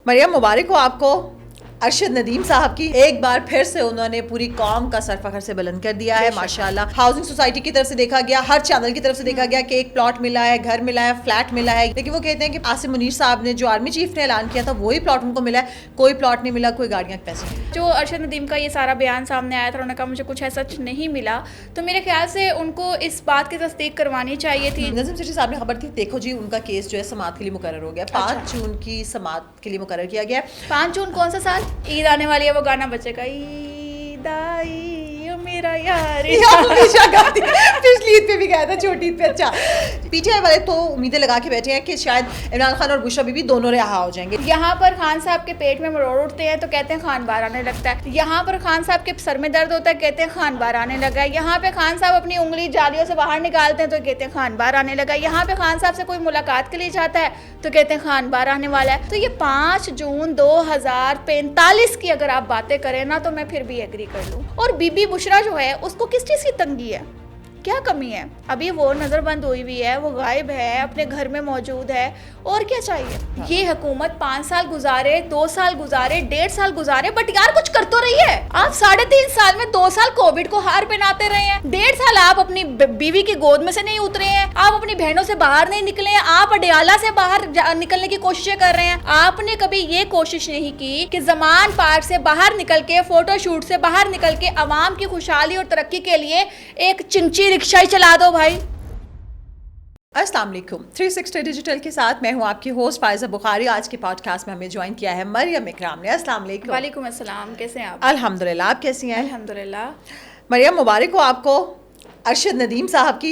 मरियम, मुबारक हो आपको। अरशद नदीम साहब की एक बार फिर से उन्होंने पूरी कौम का सरफखर से बुलंद कर दिया है। माशाल्लाह, हाउसिंग सोसाइटी की तरफ से देखा गया, हर चैनल की तरफ से देखा गया कि एक प्लॉट मिला है, घर मिला है, फ्लैट मिला है। लेकिन वो कहते हैं कि आसिम मुनीर साहब ने, जो आर्मी चीफ ने ऐलान किया था, वही प्लॉट उनको मिला है। कोई प्लॉट नहीं मिला, कोई गाड़ियाँ के पैसे नहीं। जो अरशद नदीम का ये सारा बयान सामने आया था, उन्होंने कहा मुझे कुछ ऐसा नहीं मिला, तो मेरे ख्याल से उनको इस बात की तस्दीक करवानी चाहिए थी। नज़ीम सिटी साहब ने खबर थी, देखो जी उनका केस जो है समाअत के लिए मुकर्रर हो गया। 5 जून की समाअत के लिए मुकर्रर किया गया। 5 जून कौन सा साल? ईद आने वाली है, वो गाना बचेगा, ईद आई ओ मेरा यार। पिछली ईद पे भी गया था, छोटी ईद पे। अच्छा, पीटीआई वाले तो उम्मीदें लगा के बैठे हैं कि शायद इमरान खान और बुशरा बीबी दोनों रिहा हो जाएंगे। यहाँ पर खान साहब के पेट में मरोड़ उठते हैं तो कहते हैं खान बार आने लगता है। यहाँ पर खान साहब के सर में दर्द होता है, कहते हैं खान बार आने लगा है। यहाँ पे खान साहब अपनी उंगली जालियों से बाहर निकालते हैं तो कहते हैं खान बार आने लगा है। यहाँ पे खान साहब से कोई मुलाकात के लिए जाता है तो कहते हैं खान बार आने वाला है। तो ये 5 जून 2045 की अगर आप बातें करें ना, तो मैं फिर भी एग्री कर लूँ। और बीबी बुशरा जो है, उसको किस चीज़ की तंगी है, क्या कमी है? अभी वो नज़रबंद हुई हुई है, वो गायब है, अपने घर में मौजूद है, और क्या चाहिए? ये हुकूमत 5 साल गुजारे, 2 साल गुजारे, 1.5 साल गुजारे, बट यार कुछ कर तो रही है। आप 3.5 साल में 2 साल कोविड को हार पहनाते रहे हैं, 1.5 साल आप अपनी बीवी की गोद में से नहीं उतरे हैं, आप अपनी बहनों से बाहर नहीं निकले हैं, आप अडयाला से बाहर निकलने की कोशिशें कर रहे हैं। आपने कभी ये कोशिश नहीं की कि जमान पार्क से बाहर निकल के, फोटोशूट से बाहर निकल के अवाम की खुशहाली और तरक्की के लिए एक चिंची रिक्शा ही चला दो भाई। अस्सलाम वालेकुम। 360 डिजिटल के साथ मैं हूं आपकी होस्ट फायजा बुखारी। आज के पॉडकास्ट में हमें ज्वाइन किया है मरियम इकराम ने। अस्सलाम वालेकुम। वालेकुम अस्सलाम, कैसे हैं आप? अल्हम्दुलिल्लाह, आप कैसी हैं? अल्हम्दुलिल्लाह। मरियम, मुबारक हो आपको। अरशद नदीम साहब की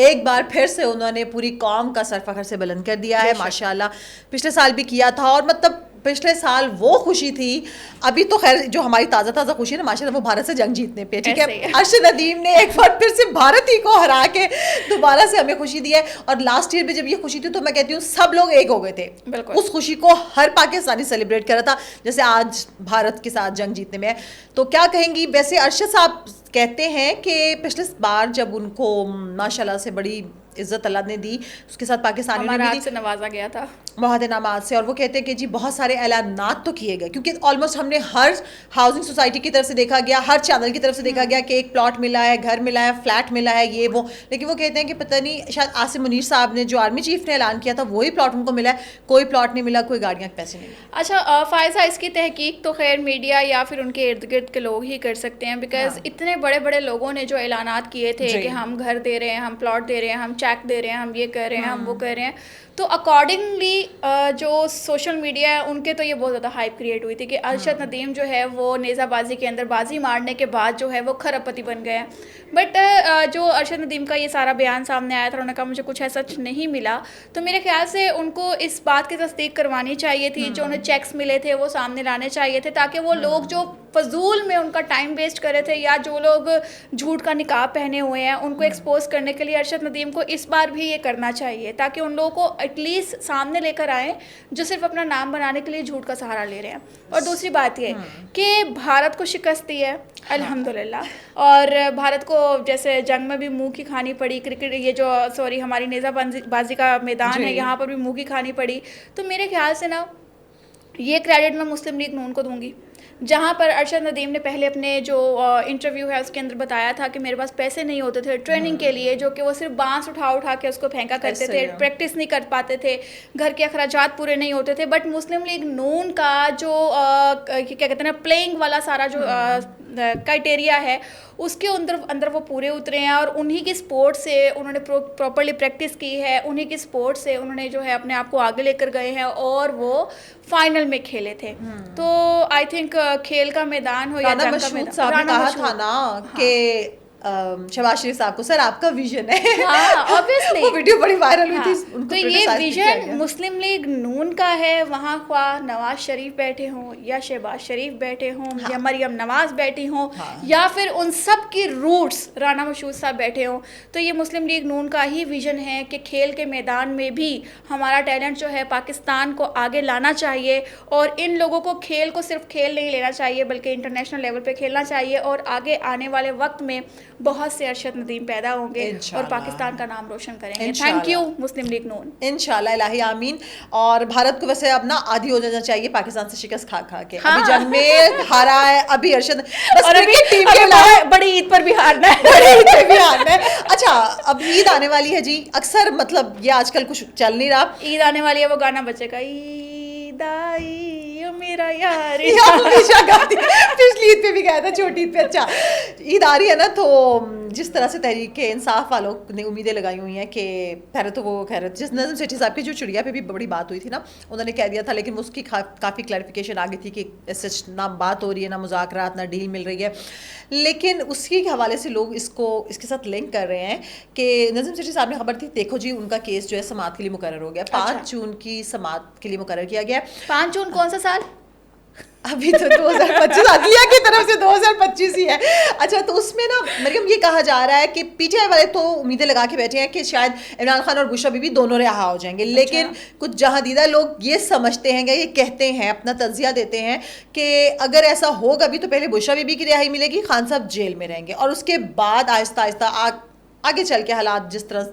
एक बार फिर से उन्होंने पूरी कौम का सरफखर से बुलंद कर दिया है। माशाल्लाह, पिछले साल भी किया था, और मतलब पिछले साल वो खुशी थी। अभी तो खैर जो हमारी ताज़ा खुशी है ना माशाल्लाह, वो भारत से जंग जीतने पे, ठीक है। अरशद नदीम ने एक बार फिर से भारत ही को हरा के दोबारा से हमें खुशी दी है। और लास्ट ईयर में जब ये खुशी थी तो मैं कहती हूँ सब लोग एक हो गए थे। उस खुशी को हर पाकिस्तानी सेलिब्रेट कर रहा था, जैसे आज भारत के साथ जंग जीतने में है। तो क्या कहेंगी? वैसे अरशद साहब कहते हैं कि पिछले बार जब उनको माशाल्लाह से बड़ी इज्जत अल्लाह ने दी, उसके साथ पाकिस्तानी अमारात से नवाजा गया था, बहुत इनामात से। और वो कहते हैं कि जी बहुत सारे ऐलानात तो किए गए, क्योंकि ऑलमोस्ट हमने हर हाउसिंग सोसाइटी की तरफ से देखा गया, हर चैनल की तरफ से देखा गया कि एक प्लॉट मिला है, घर मिला है, फ्लैट मिला है, ये वो। लेकिन वो कहते हैं कि पता नहीं, शायद आसिम मुनीर साहब ने, जो आर्मी चीफ ने ऐलान किया था, वही प्लॉट उनको मिला है। कोई प्लॉट नहीं मिला, कोई गाड़ियाँ के पैसे नहीं। अच्छा फायजा, इसकी तहकीक तो खैर मीडिया या फिर उनके इर्द गिर्द के लोग ही कर सकते हैं, बिकॉज इतने बड़े बड़े लोगों ने जो ऐलानात किए थे कि हम घर दे रहे हैं, हम प्लॉट दे रहे हैं, हम चेक दे रहे हैं, हम ये कर रहे हैं, हम वो कर रहे हैं, तो अकॉर्डिंगली जो सोशल मीडिया है उनके तो ये बहुत ज़्यादा हाइप क्रिएट हुई थी कि अरशद नदीम जो है वो नेज़ाबाजी के अंदर बाजी मारने के बाद जो है वो खरबपति बन गए हैं। बट जो अरशद नदीम का ये सारा बयान सामने आया था, उन्होंने कहा मुझे कुछ ऐसा नहीं मिला, तो मेरे ख्याल से उनको इस बात की तस्दीक करवानी चाहिए थी। जो उन्हें चेक्स मिले थे वो सामने लाने चाहिए थे, ताकि वो लोग जो फजूल में उनका टाइम वेस्ट कर रहे थे, या जो लोग झूठ का निकाब पहने हुए हैं, उनको एक्सपोज करने के लिए अरशद नदीम को इस बार भी ये करना चाहिए, ताकि उन लोगों को एटलीस्ट सामने लेकर आए जो सिर्फ अपना नाम बनाने के लिए झूठ का सहारा ले रहे हैं। और दूसरी बात ये कि भारत को शिकस्त दी है अल्हम्दुलिल्लाह, और भारत को जैसे जंग में भी मुंह की खानी पड़ी, क्रिकेट ये जो हमारी नेज़ाबाजी का मैदान है, यहाँ पर भी मुंह की खानी पड़ी। तो मेरे ख्याल से ना ये क्रेडिट मैं मुस्लिम लीग नून को दूंगी, जहाँ पर अरशद नदीम ने पहले अपने जो इंटरव्यू है उसके अंदर बताया था कि मेरे पास पैसे नहीं होते थे ट्रेनिंग के लिए, जो कि वो सिर्फ बांस उठा के उसको फेंका करते थे, प्रैक्टिस नहीं कर पाते थे, घर के अखराजात पूरे नहीं होते थे। बट मुस्लिम लीग नून का जो क्या कहते हैं ना, प्लेइंग वाला सारा जो क्राइटेरिया है, उसके अंदर वो पूरे उतरे हैं, और उन्हीं की स्पोर्ट से उन्होंने प्रॉपरली प्रैक्टिस की है, उन्हीं की स्पोर्ट से उन्होंने जो है अपने आप को आगे लेकर गए हैं, और वो फाइनल में खेले थे। तो आई थिंक खेल का मैदान हो या जंग का मैदान, साहब ने कहा था ना कि शहबाज शरीफ साहब को, सर आपका विजन है, ऑब्वियसली वो वीडियो बड़ी वायरल हुई थी। तो ये विजन मुस्लिम लीग नून का है, वहाँ ख्वाह नवाज शरीफ बैठे हों या शहबाज शरीफ बैठे हों या मरियम नवाज बैठी हों या फिर उन सब की रूट्स राना मशहूद साहब बैठे हों, तो ये मुस्लिम लीग नून का ही विजन है कि खेल के मैदान में भी हमारा टैलेंट जो है पाकिस्तान को आगे लाना चाहिए, और इन लोगों को खेल को सिर्फ खेल नहीं लेना चाहिए बल्कि इंटरनेशनल लेवल पे खेलना चाहिए, और आगे आने वाले वक्त में बहुत से अरशद नदीम पैदा होंगे और पाकिस्तान का नाम रोशन करेंगे। थैंक यू मुस्लिम लीग नून। इंशाल्लाह, इलाही आमीन। और भारत को वैसे अब ना आधी हो जाना चाहिए पाकिस्तान से शिकस्त खा खा के। हाँ। अभी जंग में हारा है, अभी अरशद और अभी टीम के बड़ी ईद पर भी हारना है, बड़ी ईद पर भी हारना है। अच्छा, अब ईद आने वाली है जी, अक्सर मतलब ये आजकल कुछ चल नहीं रहा, ईद आने वाली है, वो गाना बचेगा, ईद आई ओ मेरा यार, हमेशा गाती, पिछली ईद पे भी गाया था, छोटी ईद पे। अच्छा, ईद आ रही है ना, तो जिस तरह से तहरीक इंसाफ वालों ने उम्मीदें लगाई हुई हैं कि पहले तो वो खैर जिस नज़म सेठी साहब की जो चिड़िया पे भी बड़ी बात हुई थी ना, उन्होंने कह दिया था, लेकिन उसकी काफ़ी क्लैरिफिकेशन आ गई थी कि ऐसे ना बात हो रही है, ना मुज़ाकरात, ना डील मिल रही है। लेकिन उसी के हवाले से लोग इसके साथ लिंक कर रहे हैं कि नज़म सेठी साहब ने खबर थी, देखो जी उनका केस जो है समाअत के लिए मुकर्रर हो गया, 5 जून की समाअत के लिए मुकर्रर किया गया। 5 जून कौन सा साल? अभी तो 2025 अदलिया की तरफ से 2025 ही है। अच्छा, तो उसमें ना मरियम ये कहा जा रहा है कि पीटीआई वाले तो उम्मीदें लगा के बैठे हैं कि शायद इमरान खान और बुशरा बीबी दोनों रिहा हो जाएंगे, लेकिन कुछ जहादीदा लोग ये समझते हैं, ये कहते हैं, अपना तज्जिया देते हैं कि अगर ऐसा होगा भी तो पहले बुशरा बीबी की रिहाई मिलेगी, खान साहब जेल में रहेंगे, और उसके बाद आहिस्ता आहिस्ता आगे चल के हालात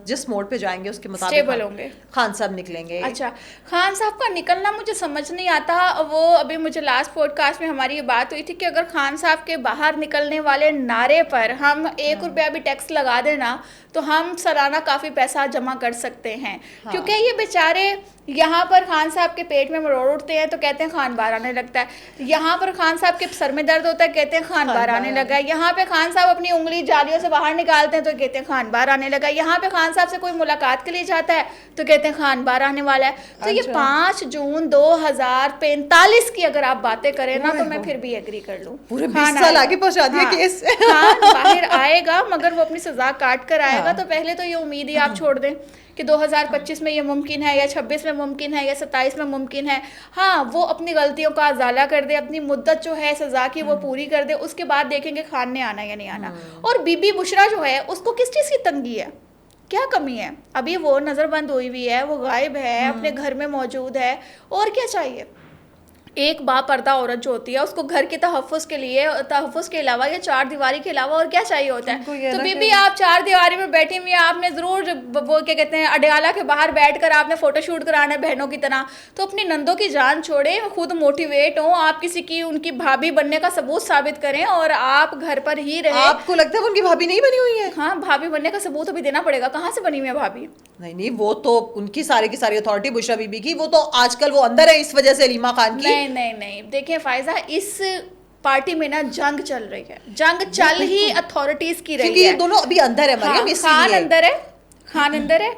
जिस मोड़ पे जाएंगे उसके मुताबिक होंगे, खान साहब निकलेंगे। अच्छा, खान साहब का निकलना मुझे समझ नहीं आता। वो अभी मुझे लास्ट पॉडकास्ट में हमारी ये बात हुई थी कि अगर खान साहब के बाहर निकलने वाले नारे पर हम 1 रुपया भी टैक्स लगा देना तो हम सालाना काफ़ी पैसा जमा कर सकते हैं। क्योंकि ये बेचारे यहाँ पर खान साहब के पेट में मरोड़ उठते हैं तो कहते हैं खान बाहर आने लगता है, यहाँ पर खान साहब के सर में दर्द होता है कहते हैं खान बाहर आने लगा है, यहाँ पे खान साहब अपनी उंगली जालियों से बाहर निकालते हैं तो कहते हैं खान बाहर आने लगा है, यहाँ पे खान साहब से कोई मुलाकात के लिए जाता है तो कहते हैं खान बाहर आने वाला है। तो ये 5 जून 2045 की अगर आप बातें करें ना तो मैं फिर भी एग्री कर लूँ, पूरे 20 साल आगे पहुंचा दिया केस। खान बाहर आएगा मगर वो अपनी सजा काट कर आएगा। तो पहले तो ये उम्मीद ही आप छोड़ दें कि 2025 में ये मुमकिन है या 26 में मुमकिन है या 27 में मुमकिन है। हाँ, वो अपनी गलतियों का अजाला कर दे, अपनी मुद्दत जो है सज़ा की वो पूरी कर दे, उसके बाद देखेंगे खान ने आना या नहीं आना। और बीबी बुशरा जो है उसको किस चीज़ की तंगी है, क्या कमी है? अभी वो नज़रबंद हुई हुई है, वो गायब है, अपने घर में मौजूद है, और क्या चाहिए? एक बापर्दा औरत जो होती है उसको घर के तहफ़्फ़ुज़ के अलावा या 4 दीवारी के अलावा और क्या चाहिए होता है? तो बीबी आप 4 दीवारी में बैठी हुई हैं, आपने ज़रूर वो क्या कहते हैं अडयाला के बाहर बैठकर आपने फ़ोटोशूट कराना है बहनों की तरह, तो अपनी नंदों की जान छोड़ें, खुद मोटिवेट हों, आप किसी की उनकी भाभी बनने का सबूत साबित करें और आप घर पर ही रहें। आपको लगता है उनकी भाभी नहीं बनी हुई है? हाँ, भाभी बनने का सबूत अभी देना पड़ेगा। कहाँ से बनी हुई है भाभी? नहीं, वो तो उनकी सारी की सारी अथॉरिटी बुशरा बीबी की, वो तो आजकल वो अंदर है इस वजह से अलीमा खान की। नहीं, देखिए फ़ायज़ा, इस पार्टी में ना जंग चल रही है, जंग चल ही अथॉरिटीज की रही है, क्योंकि ये दोनों अभी अंदर है मरियम, इसलिए खान अंदर है,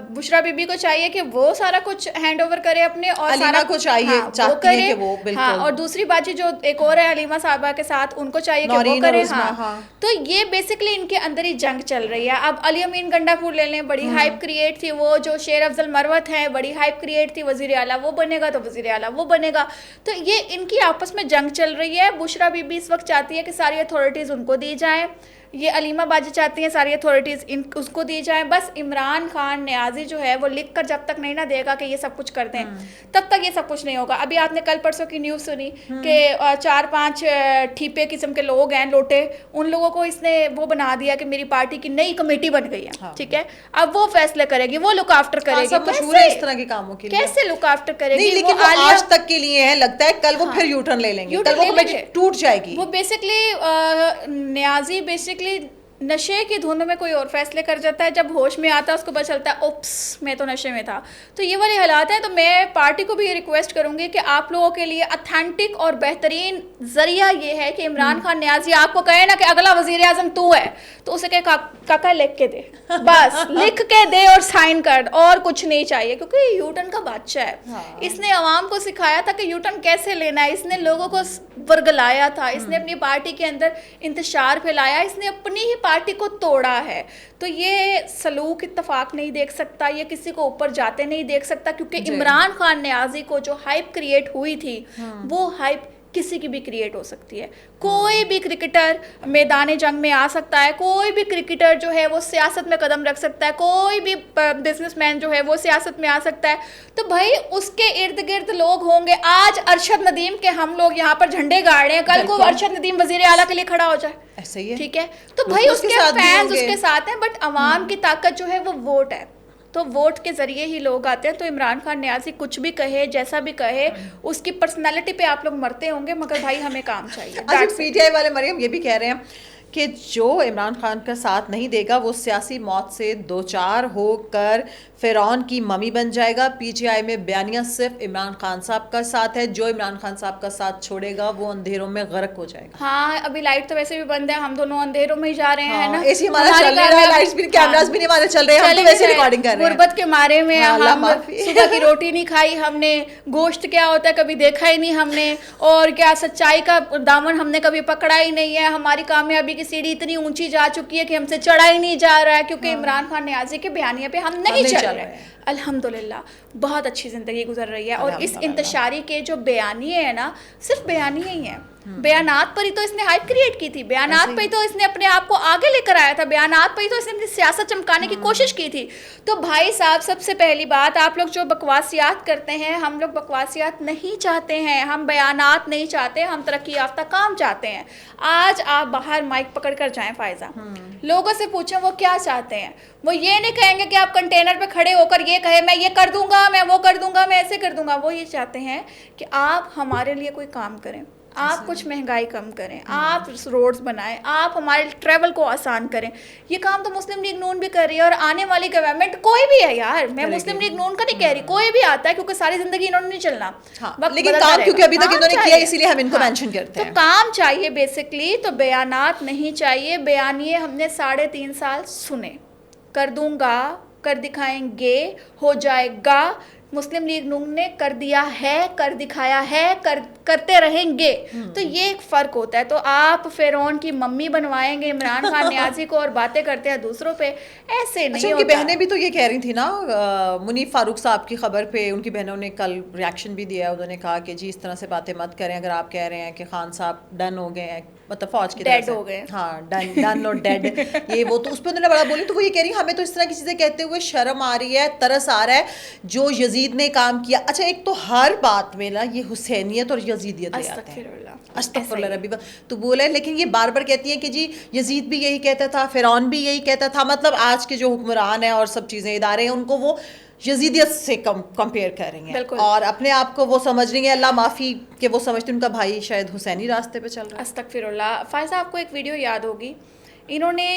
बुशरा बीबी को चाहिए कि वो सारा कुछ हैंड ओवर करे अपने, और सारा को चाहिए चाहती है कि वो बिल्कुल। हाँ, और दूसरी बाजी जो एक और है अलीमा साहबा के साथ, उनको चाहिए कि वो करे। तो ये बेसिकली इनके अंदर ही जंग चल रही है। अब अली अमीन गंडापुर ले लें, बड़ी हाइप क्रिएट थी वो, जो शेर अफजल मरवत है, बड़ी हाइप क्रिएट थी, वजीर आला वो बनेगा तो वजीर आला वो बनेगा। तो ये इनकी आपस में जंग चल रही है। बुशरा बीबी इस वक्त चाहती है कि सारी अथॉरिटीज़ उनको दी जाए, ये अलीमा बाजी चाहती हैं सारी अथॉरिटीज़ उसको दी जाए। बस इमरान खान न्याजी जो है वो लिख कर जब तक नहीं ना देगा कि ये सब कुछ करते हैं, तब तक ये सब कुछ नहीं होगा। अभी आपने कल परसों की न्यूज़ सुनी कि 4-5 ठीपे किस्म के लोग हैं, लोटे, उन लोगों को इसने वो बना दिया कि मेरी पार्टी की नई कमेटी बन गई है। ठीक है, अब वो फैसले करेगी, वो लुक आफ्टर करेगी। मशहूर है इस तरह के कामों के लिए, कैसे लुक आफ्टर करेगी? लेकिन वो आज तक के लिए है, लगता है कल वो फिर यूटर्न ले लेंगे, कल वो कमेटी टूट जाएगी। वो बेसिकली न्याजी बेसिकली नशे की धुन में कोई और फैसले कर जाता है, जब होश में आता है उसको पता चलता है ओप्स मैं तो नशे में था। तो ये वाले हालात हैं। तो मैं पार्टी को भी ये रिक्वेस्ट करूंगी कि आप लोगों के लिए ऑथेंटिक और बेहतरीन जरिया ये है कि इमरान खान न्याजी आपको कहे ना कि अगला वजीर आजम तू है, तो उसे कहे काका लिख के दे, बस लिख के दे और साइन कर, और कुछ नहीं चाहिए। क्योंकि ये यूटर्न का बादशाह है, इसने अवाम को सिखाया था कि यूटर्न कैसे लेना है, इसने लोगों को वर्गलाया था, इसने अपनी पार्टी के अंदर इंतशार फैलाया, इसने अपनी ही पार्टी को तोड़ा है। तो ये सलूक इत्तफाक नहीं देख सकता, ये किसी को ऊपर जाते नहीं देख सकता, क्योंकि इमरान खान न्याजी को जो हाइप क्रिएट हुई थी वो हाइप किसी की भी क्रिएट हो सकती है। कोई भी क्रिकेटर मैदान जंग में आ सकता है, कोई भी क्रिकेटर जो है वो सियासत में कदम रख सकता है, कोई भी बिजनेसमैन जो है वो सियासत में आ सकता है। तो भाई उसके इर्द गिर्द लोग होंगे। आज अरशद नदीम के हम लोग यहाँ पर झंडे गाड़ रहे हैं, कल को अरशद नदीम वजीर आला के लिए खड़ा हो जाए, ऐसा ही है, ठीक है। तो भाई उसके फैंस उसके साथ हैं, बट अवाम की ताकत जो है वो वोट है, तो वोट के जरिए ही लोग आते हैं। तो इमरान खान न्याजी कुछ भी कहे, जैसा भी कहे, उसकी पर्सनालिटी पे आप लोग मरते होंगे, मगर भाई हमें काम चाहिए। अच्छा, पीटीआई वाले मरियम ये भी कह रहे हैं कि जो इमरान खान का साथ नहीं देगा वो सियासी मौत से दो चार होकर फिरौन की मम्मी बन जाएगा। पीटीआई में बयानिया सिर्फ इमरान खान साहब का साथ है, जो इमरान खान साहब का साथ छोड़ेगा वो अंधेरों में गर्क हो जाएगा। हाँ, अभी लाइट तो वैसे भी बंद है, हम दोनों अंधेरों में ही जा रहे हैं, हाँ, ना। एसी हमारा चल रहा है, लाइट्स भी, कैमरास भी नहीं हमारे चल रहे हैं, हम तो वैसे रिकॉर्डिंग कर रहे हैं। गुर्बत के मारे में हम सुबह की रोटी नहीं खाई हमने, गोश्त क्या होता है कभी देखा ही नहीं हमने, और क्या सच्चाई का दामन हमने कभी पकड़ा ही नहीं है। हमारी कामयाबी की सीढ़ी इतनी ऊंची जा चुकी है कि हमसे चढ़ा ही नहीं जा रहा है, क्योंकि इमरान खान न्याजी के बयानिया पे हम नहीं चल रहे हैं। अल्हम्दुलिल्लाह बहुत अच्छी ज़िंदगी गुजर रही है। और इस इंतशारी के जो बयानिए हैं ना, सिर्फ बयानिए ही हैं। बयानात पर ही तो इसने हाइप क्रिएट की थी, बयानात पर ही तो इसने अपने आप को आगे लेकर आया था, बयानात पर ही तो इसने अपनी सियासत चमकाने की कोशिश की थी। तो भाई साहब, सबसे पहली बात, आप लोग जो बकवासियात करते हैं, हम लोग बकवासियात नहीं चाहते हैं, हम बयानात नहीं चाहते, हम तरक्की याफ्ता काम चाहते हैं। आज आप बाहर माइक पकड़ कर जाएं फायजा, लोगों से पूछें वो क्या चाहते हैं। वो ये नहीं कहेंगे कि आप कंटेनर पे खड़े होकर ये कहे मैं ये कर दूंगा, मैं वो कर दूंगा, मैं ऐसे कर दूंगा। वो ये चाहते हैं कि आप हमारे लिए कोई काम करें, आप कुछ महंगाई कम करें, आप रोड्स बनाएं, आप हमारे ट्रैवल को आसान करें। ये काम तो मुस्लिम लीग नून भी कर रही है, और आने वाली गवर्नमेंट कोई भी है यार, मैं मुस्लिम लीग नून का नहीं कह रही, कोई भी आता है, क्योंकि सारी जिंदगी इन्होंने नहीं चलना। लेकिन काम क्योंकि अभी तक इन्होंने किया, इसीलिए हम इनको मेंशन करते हैं। तो काम चाहिए बेसिकली, तो बयानात नहीं चाहिए। बयानिए हमने 3.5 साल सुने, कर दूंगा, कर दिखाएंगे, हो जाएगा। मुस्लिम लीग नून ने कर दिया है, कर दिखाया है, करते रहेंगे। तो ये एक फ़र्क होता है। तो आप फिरौन की मम्मी बनवाएंगे इमरान खान न्याजी को और बातें करते हैं दूसरों पे, ऐसे नहीं होता। उनकी बहनें भी तो ये कह रही थी ना, मुनीफ फारूक साहब की खबर पे उनकी बहनों ने कल रिएक्शन भी दिया। उन्होंने कहा कि जी इस तरह से बातें मत करें, अगर आप कह रहे हैं कि खान साहब डन हो गए हैं, मतलब फौज की डेड हो गए, हाँ डन और डेड, ये वो, तो उस पर उन्होंने बड़ा बोली। तो वो ये कह रही है हमें तो इस तरह की चीज़ें कहते हुए शर्म आ रही है, तरस आ रहा है जो यजीद ने काम किया। अच्छा, एक तो हर बात में ना ये हुसैनियत और यजीदियत ले आते हैं, अस्तगफिरुल्लाह रब्बी, तो बोले। लेकिन ये बार बार कहती हैं कि जी यजीद भी यही कहता था, फिरौन भी यही कहता था, मतलब आज के जो हुक्मरान हैं और सब चीज़ें इदारे हैं उनको वो यजीदियत से कंपेयर कर रही हैं, और अपने आप को वो समझ रही हैं, अल्लाह माफ़ी, कि वो समझती उनका भाई शायद हुसैनी रास्ते पे चल रहा है। अस्तगफिरुल्लाह। फायजा, आपको एक वीडियो याद होगी, इन्होंने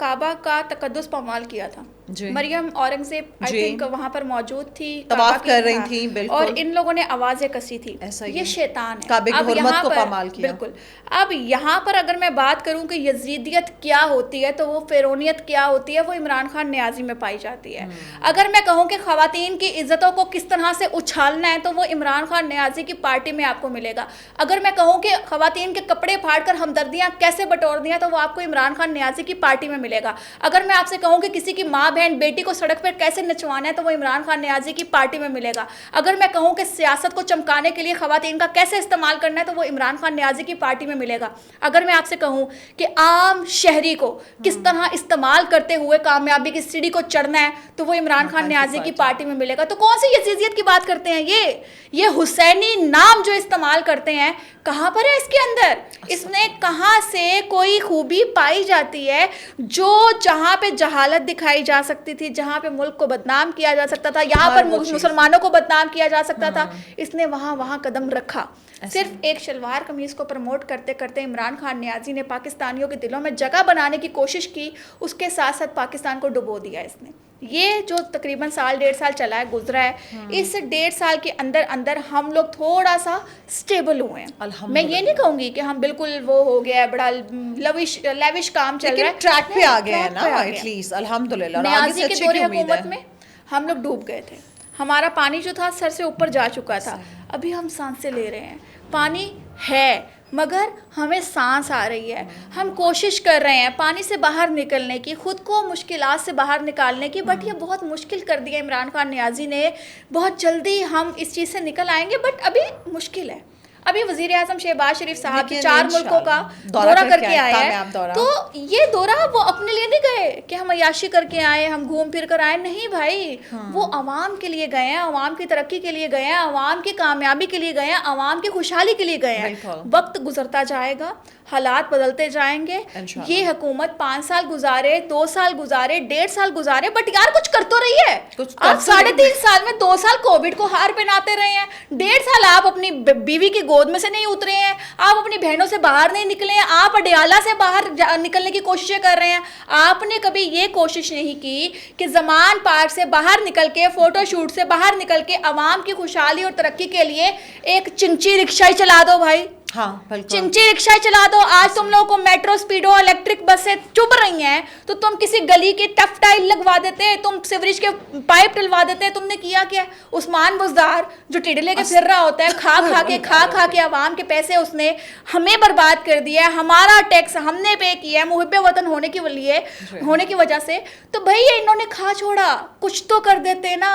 काबा का तकद्दुस पामाल किया था। मरियम औरंगजेब आई थिंक वहाँ पर मौजूद थी, तवाफ कर रही थी, बिल्कुल, और इन लोगों ने आवाज़ें कसी थी। ये शैतान है, काबे की हुर्मत को पामाल किया। बिल्कुल। अब यहाँ पर अगर मैं बात करूँ कि यजीदियत क्या होती है, तो वो फिरौनियत क्या होती है, वो इमरान खान न्याजी में पाई जाती है। अगर मैं कहूँ कि ख़वातीन की इज़्ज़तों को किस तरह से उछालना है, तो वो इमरान खान न्याजी की पार्टी में आपको मिलेगा। अगर मैं कहूँ कि ख़वातीन के कपड़े फाड़ कर हमदर्दियाँ कैसे बटोर दियाँ, तो वो आपको इमरान खान न्याजी की पार्टी में मिलेगा। अगर मैं आपसे कहूँ कि किसी की माँ बहन बेटी को सड़क पर कैसे नचवाना है, तो वो इमरान खान न्याजी की पार्टी में मिलेगा। अगर मैं कहूँ कि सियासत को चमकाने के लिए ख़वातीन का कैसे इस्तेमाल करना है, तो वो इमरान खान न्याजी की पार्टी में मिलेगा। अगर मैं आपसे कहूँ कि आम शहरी को किस तरह इस्तेमाल करते हुए कामयाबी की सीढ़ी को चढ़ना है, तो वो इमरान खान न्याजी की पार्टी में मिलेगा। तो कौन सी यजीदियत की बात करते हैं ये हुसैनी नाम जो इस्तेमाल करते हैं, कहाँ पर है इसके अंदर? इसने कहाँ से कोई खूबी पाई जाती है जो जहाँ पे जहालत दिखाई जा सकती थी, जहाँ पे मुल्क को बदनाम किया जा सकता था, यहाँ पर मुसलमानों को बदनाम किया जा सकता था, इसने वहाँ कदम रखा। सिर्फ एक शलवार कमीज़ को प्रमोट करते करते इमरान खान न्याजी ने पाकिस्तानियों के दिलों में जगह बनाने की कोशिश की, उसके साथ साथ पाकिस्तान को डुबो दिया इसने। ये जो तकरीबन 1.5 साल चला है, गुजरा है, इस 1.5 साल के अंदर अंदर हम लोग थोड़ा सा स्टेबल हुए हैं। मैं ये नहीं कहूँगी कि हम बिल्कुल वो हो गया है, बड़ा लेविश काम चल रहा है, ट्रैक पे आ गए हैं ना एटलीस्ट, अल्हम्दुलिल्लाह। न्याजी के दौरे हुकूमत में हम लोग डूब गए थे, हमारा पानी जो था सर से ऊपर जा चुका था। अभी हम सांसें ले रहे हैं, पानी है मगर हमें सांस आ रही है, हम कोशिश कर रहे हैं पानी से बाहर निकलने की, खुद को मुश्किलात से बाहर निकालने की, बट ये बहुत मुश्किल कर दिया इमरान खान न्याजी ने। बहुत जल्दी हम इस चीज़ से निकल आएंगे, बट अभी मुश्किल है, अभी वजीर आजम शहबाज शरीफ साहब लेकिन 4 मुल्कों का दौरा करके आए कामयाब दौरा। हैं, तो ये दौरा वो अपने लिए नहीं गए कि हम अय्याशी करके आए, हम घूम फिर कर आए, नहीं भाई, वो अवाम के लिए गए हैं, अवाम की तरक्की के लिए गए हैं, अवाम की कामयाबी के लिए गए हैं, अवाम की खुशहाली के लिए गए हैं। वक्त गुजरता जाएगा, हालात बदलते जाएंगे, ये हुकूमत 5 साल गुजारे, 2 साल गुजारे, 1.5 साल गुजारे, बट यार कुछ कर तो रही है। आप 3.5 साल में 2 साल कोविड को हार पहनाते रहे हैं, 1.5 साल आप अपनी बीवी की गोद में से नहीं उतरे हैं, आप अपनी बहनों से बाहर नहीं निकले हैं, आप अडियाला से बाहर निकलने की कोशिशें कर रहे हैं। आपने कभी ये कोशिश नहीं की कि ज़मान पार्क से बाहर निकल के, फोटोशूट से बाहर निकल के अवाम की खुशहाली और तरक्की के लिए एक चिंची रिक्शा ही चला दो भाई। हाँ, चिंची रिक्शा चला दो। आज तुम लोगों को मेट्रो, स्पीडो, इलेक्ट्रिक बस से चुभ रही हैं, तो तुम किसी गली की टफ टाइल लगवा देते, तुम सीवरेज के पाइप डलवा देते। तुमने किया क्या? उस्मान बुज़दार जो टेढ़े लेके फिर रहा होता है, खा के आवाम के पैसे उसने हमें बर्बाद कर दिया है, हमारा टैक्स हमने पे किया है मुहिब्बे वतन होने की वजह से। तो भैया इन्होंने खा छोड़ा, कुछ तो कर देते ना।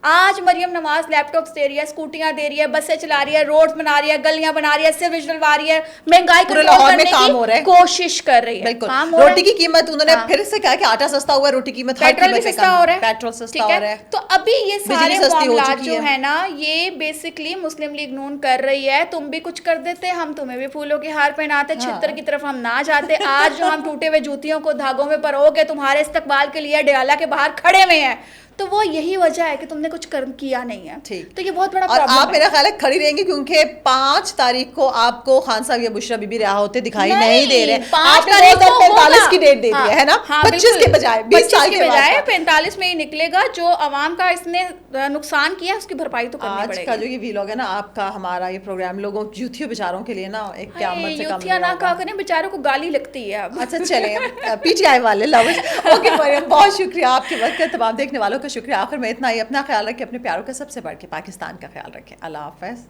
आज मरियम नवाज लैपटॉप्स दे रही है, स्कूटियां दे रही है, बसें चला रही है, रोड्स बना रही है, गलियां बना रही है, सीवरेज डलवा रही है, महंगाई को कंट्रोल करने की कोशिश कर रही है। काम हो रहा है। रोटी की कीमत उन्होंने फिर से कहा कि आटा सस्ता हुआ है, रोटी की कीमत, पेट्रोल भी सस्ता हो रहा है, पेट्रोल सस्ता हो रहा है। तो अभी ये सारे मामलात जो है ना, ये बेसिकली मुस्लिम लीग नून कर रही है। तुम भी कुछ कर देते, हम तुम्हें भी फूलों के हार पहनाते, छितर की तरफ हम ना जाते। आज जो हम टूटे हुए जूतियों को धागों में परोगे तुम्हारे इस्तकबाल के लिए अडियाला के बाहर खड़े हुए हैं, तो वो यही वजह है कि तुमने कुछ कर्म किया नहीं है। ठीक, तो ये बहुत बड़ा प्रॉब्लम है। आप मेरा ख्याल है खड़ी रहेंगी, क्योंकि 5 तारीख को आपको खान साहब या बुशरा बीबी रहा होते दिखाई नहीं दे रहे। 5 तारीख को 45 की डेट दे दी है ना, 25 के बजाय 20 साल के बजाय 45 में ही निकलेगा। जो अवाम का इसने नुकसान किया उसकी भरपाई तो करनी पड़ेगी। आज का जो ये व्लॉग है ना आपका, हमारा ये प्रोग्राम लोगों यूथियों बेचारों के लिए ना एक क़यामत से कम यूथिया ना कहा करें, बेचारों को गाली लगती है। अच्छा चले, पीटीआई वाले लव इट। ओके मरियम, बहुत शुक्रिया आपके वक्त का, तमाम देखने वालों का शुक्रिया। आखिर में इतना ही, अपना ख्याल रखें, अपने प्यारों का सबसे बढ़ के पाकिस्तान का ख्याल रखें। अल्लाह हाफ़िज़।